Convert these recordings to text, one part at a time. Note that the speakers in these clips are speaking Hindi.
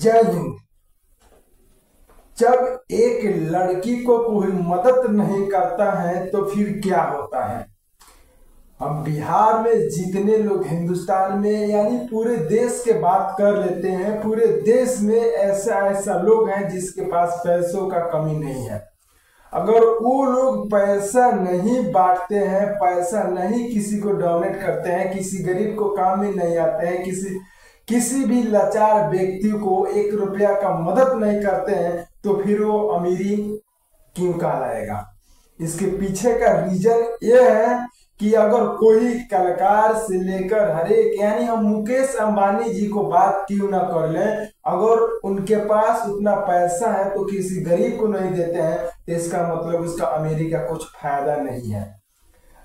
जय हिंद। जब एक लड़की को कोई मदद नहीं करता है तो फिर क्या होता है। हम बिहार में जितने लोग हिंदुस्तान में यानी पूरे देश के बात कर लेते हैं, पूरे देश में ऐसा लोग हैं जिसके पास पैसों का कमी नहीं है। अगर वो लोग पैसा नहीं बांटते हैं, पैसा नहीं किसी को डोनेट करते हैं, किसी गरीब को काम में नहीं आते हैं, किसी भी लाचार व्यक्ति को 1 रुपया का मदद नहीं करते हैं, तो फिर वो अमीरी क्यों कहलाएगा। इसके पीछे का रीजन ये है कि अगर कोई कलाकार से लेकर हर एक, यानी हम मुकेश अंबानी जी को बात क्यों ना कर लें, अगर उनके पास उतना पैसा है तो किसी गरीब को नहीं देते हैं, तो इसका मतलब उसका अमीरी का कुछ फायदा नहीं है।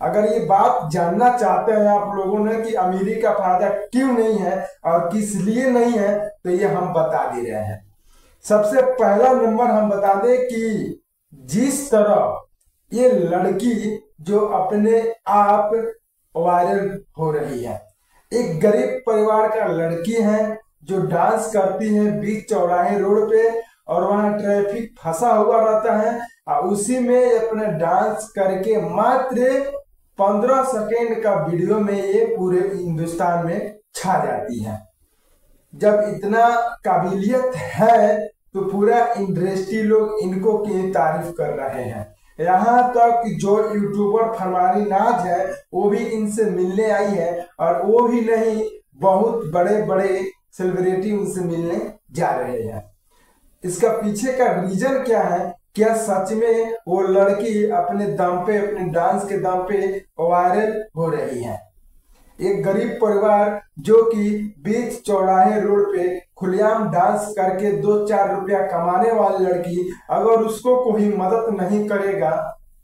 अगर ये बात जानना चाहते हैं आप लोगों ने कि अमीरी का फायदा क्यों नहीं है और किस लिए नहीं है, तो ये हम बता दे रहे हैं। सबसे पहला नंबर हम बता दें कि जिस तरह ये लड़की जो अपने आप वायरल हो रही है, एक गरीब परिवार का लड़की है जो डांस करती है बीच चौराहे रोड पे, और वहां ट्रैफिक फंसा हुआ रहता है और उसी में अपने डांस करके मात्र 15 सेकेंड का वीडियो में ये पूरे हिंदुस्तान में छा जाती है। जब इतना काबिलियत है तो पूरा इंडस्ट्री लोग इनको की तारीफ कर रहे हैं। यहाँ तक जो यूट्यूबर फरमानी नाज है वो भी इनसे मिलने आई है, और वो भी नहीं, बहुत बड़े बड़े सेलिब्रिटी उनसे मिलने जा रहे हैं। इसका पीछे का रीजन क्या है? क्या सच में वो लड़की अपने दम पे, अपने डांस के दम पे वायरल हो रही है? एक गरीब परिवार जो कि बीच चौराहे रोड पे खुलेआम डांस करके 2-4 रुपया कमाने वाली लड़की, अगर उसको कोई मदद नहीं करेगा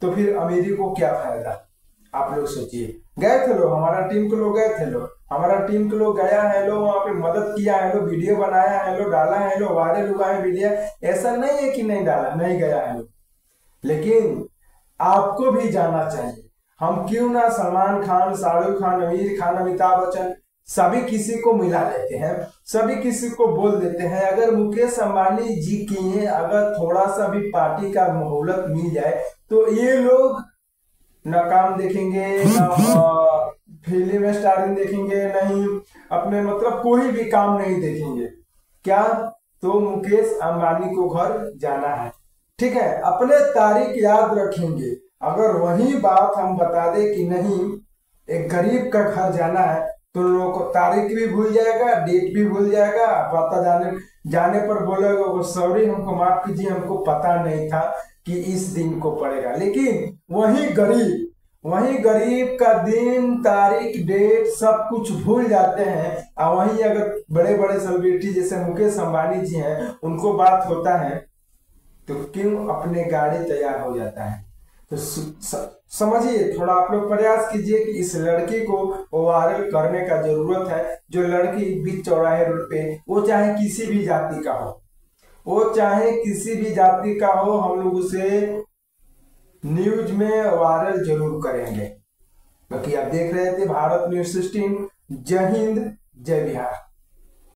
तो फिर अमीरी को क्या फायदा। आप लोग सोचिए। गए थे लोग, हमारा टीम के लोग गए थे, हमारा टीम के लोग गया है, लोग वहाँ पे मदद किया है, लोग वीडियो बनाया है, लोग डाला है, लोग वायरल हुआ है वीडियो। ऐसा नहीं है कि नहीं डाला, नहीं गया है लोग, लेकिन आपको भी जाना चाहिए। हम क्यों ना सलमान खान, शाहरुख खान, आमिर खान, अमिताभ बच्चन सभी किसी को मिला लेते हैं, सभी किसी को बोल देते हैं। अगर मुकेश अंबानी जी की अगर थोड़ा सा भी पार्टी का मोहलत मिल जाए तो ये लोग न काम देखेंगे, न फिल्म स्टारिंग देखेंगे, नहीं अपने मतलब कोई भी काम नहीं देखेंगे। क्या? तो मुकेश अंबानी को घर जाना है, ठीक है, अपने तारीख याद रखेंगे। अगर वही बात हम बता दे कि नहीं एक गरीब का घर जाना है, तो लोगों को तारीख भी भूल जाएगा, डेट भी भूल जाएगा, पता जाने पर बोलेगा सॉरी हमको माफ कीजिए, हमको पता नहीं था कि इस दिन को पड़ेगा। लेकिन वही गरीब का दिन, तारीख, डेट सब कुछ भूल जाते हैं। और वहीं अगर बड़े बड़े सेलिब्रिटी जैसे मुकेश अंबानी जी हैं, उनको बात होता है तो क्यों अपने गाड़ी तैयार हो जाता है। तो समझिए, थोड़ा आप लोग प्रयास कीजिए कि इस लड़की को वायरल करने का जरूरत है। जो लड़की बीच चौराहे रोड पे, वो चाहे किसी भी जाति का हो, वो चाहे किसी भी जाति का हो, हम लोग उसे न्यूज में वायरल जरूर करेंगे। बाकी आप देख रहे थे भारत न्यूज 16। जय हिंद, जय बिहार।